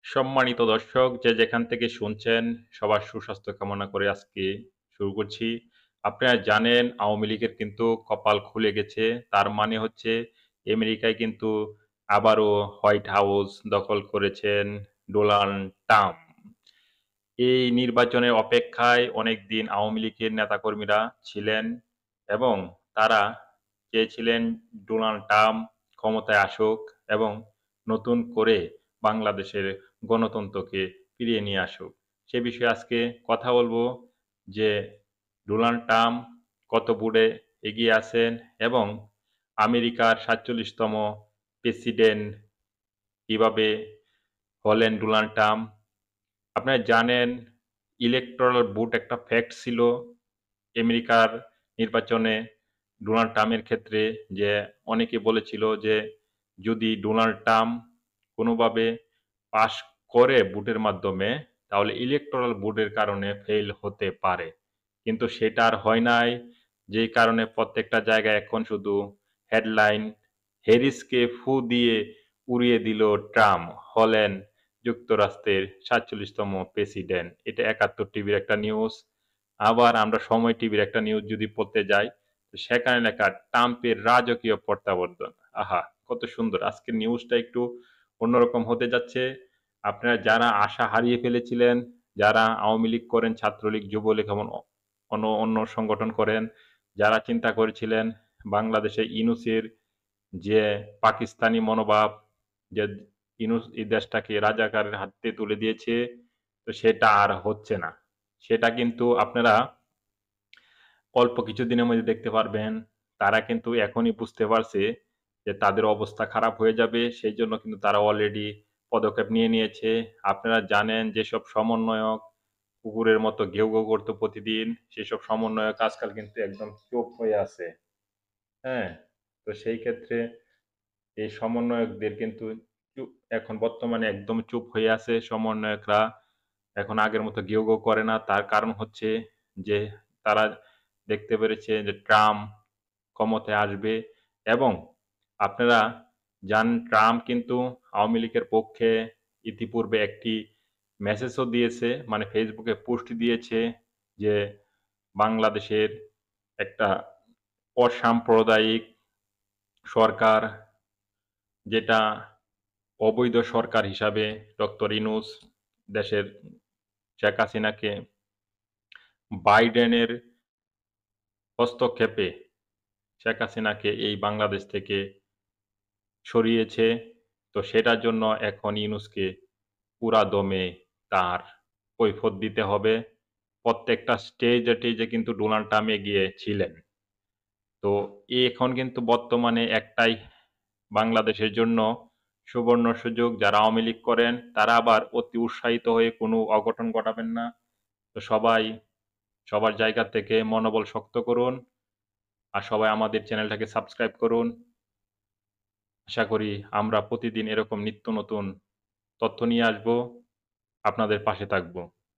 সম্মানিত দর্শক যে যেখান থেকে শুনছেন সবার সুস্বাস্থ্য কামনা করে আজকে শুরু করছি। আপনারা জানেন আওয়ামী লীগের কিন্তু কপাল খুলে গেছে। তার মানে হচ্ছে আমেরিকায় কিন্তু আবারও হোয়াইট হাউস দখল করেছেন ডোনাল্ড ট্রাম্প। এই নির্বাচনের অপেক্ষায় অনেকদিন আওয়ামী লীগের নেতাকর্মীরা ছিলেন এবং তারা চেয়েছিলেন ডোনাল্ড ট্রাম্প ক্ষমতায় আসুক এবং নতুন করে বাংলাদেশের গণতন্ত্রকে ফিরিয়ে নিয়ে আসুক। সে বিষয়ে আজকে কথা বলবো যে ডোনাল্ড ট্রাম্প কত দূরে এগিয়ে আছেন এবং আমেরিকার ৪৭তম প্রেসিডেন্ট কিভাবে হলেন ডোনাল্ড ট্রাম্প। আপনারা জানেন ইলেকটোরাল ভোট একটা ফ্যাক্ট ছিল আমেরিকার নির্বাচনে ডোনাল্ড ট্রাম্পের ক্ষেত্রে, যে অনেকে বলেছিল যে যদি ডোনাল্ড ট্রাম্প কোনোভাবে পাস করে ভোটের মাধ্যমে তাহলে ইলেকটোরাল ভোটের কারণে ফেল হতে পারে। কিন্তু সেটা আর হয় নাই। যেই কারণে প্রত্যেকটা জায়গায় এখন শুধু হেডলাইন, হ্যারিসকে ফু দিয়ে উড়িয়ে দিল ট্রাম্প, হলেন যুক্তরাষ্ট্রের ৪৭তম প্রেসিডেন্ট। এটা ৭১ টিভির একটা নিউজ। আবার আমরা সময় টিভির একটা নিউজ যদি পড়তে যাই, তো সেখানে লেখা ট্রাম্পের রাজকীয় প্রত্যাবর্তন। আহা! কত সুন্দর! আজকের নিউজটা একটু অন্যরকম হতে যাচ্ছে। আপনারা যারা আশা হারিয়ে ফেলেছিলেন, যারা আওয়ামী লীগ করেন, ছাত্রলীগ, যুবলীগ এবং অন্য সংগঠন করেন, যারা চিন্তা করেছিলেন বাংলাদেশে ইউনূসের যে পাকিস্তানি মনোভাব, যে ইউনূস এই দেশটাকে রাজাকারের হাতে তুলে দিয়েছে, তো সেটা আর হচ্ছে না। সেটা কিন্তু আপনারা অল্প কিছুদিনের মধ্যে দেখতে পারবেন। তারা কিন্তু এখনই বুঝতে পারছে যে তাদের অবস্থা খারাপ হয়ে যাবে। সেইজন্য কিন্তু তারা অলরেডি পদক্ষেপ নিয়ে নিয়েছে। আপনারা জানেন যেসব সমন্বয়ক কুকুরের মতো ঘেউ, ঘেউ করতো প্রতিদিন, সেসব সমন্বয়ক আজকাল কিন্তু একদম চুপ হয়ে আছে। হ্যাঁ? তো সেই ক্ষেত্রে এই সমন্বয়কদের কিন্তু চুপ এখন বর্তমানে একদম চুপ হয়ে আছে সমন্বয়করা। এখন আগের মতো ঘেউ, ঘেউ করে না। তার কারণ হচ্ছে যে তারা দেখতে পেরেছে যে ট্রাম্প ক্ষমতায় আসবে এবং আপনারা জানেন ট্রাম্প কিন্তু আওয়ামী লীগের পক্ষে ইতিপূর্বে একটি মেসেজও দিয়েছে, মানে ফেসবুকে পোস্ট দিয়েছে যে বাংলাদেশের একটা অসাম্প্রদায়িক সরকার, যেটা অবৈধ সরকার হিসাবে ডক্টর ইউনূস দেশের শেখ হাসিনাকে বাইডেনের হস্তক্ষেপে শেখ হাসিনাকে এই বাংলাদেশ থেকে সরিয়েছে। তো সেটার জন্য এখন ইউনূসকে পুরা দমে তার কৈফিয়ত দিতে হবে। প্রত্যেকটা স্টেজে কিন্তু ডোনাল্ড ট্রাম্প এগিয়ে ছিলেন। তো এখন কিন্তু বর্তমানে একটাই বাংলাদেশের জন্য সুবর্ণ সুযোগ। যারা আওয়ামী লীগ করেন তারা আবার অতি উৎসাহিত হয়ে কোনো অঘটন ঘটাবেন না। তো সবাই সবার জায়গা থেকে মনোবল শক্ত করুন। আর সবাই আমাদের চ্যানেলটাকে সাবস্ক্রাইব করুন। আশা করি আমরা প্রতিদিন এরকম নিত্য নতুন তথ্য নিয়ে আসবো। আপনাদের পাশে থাকবো।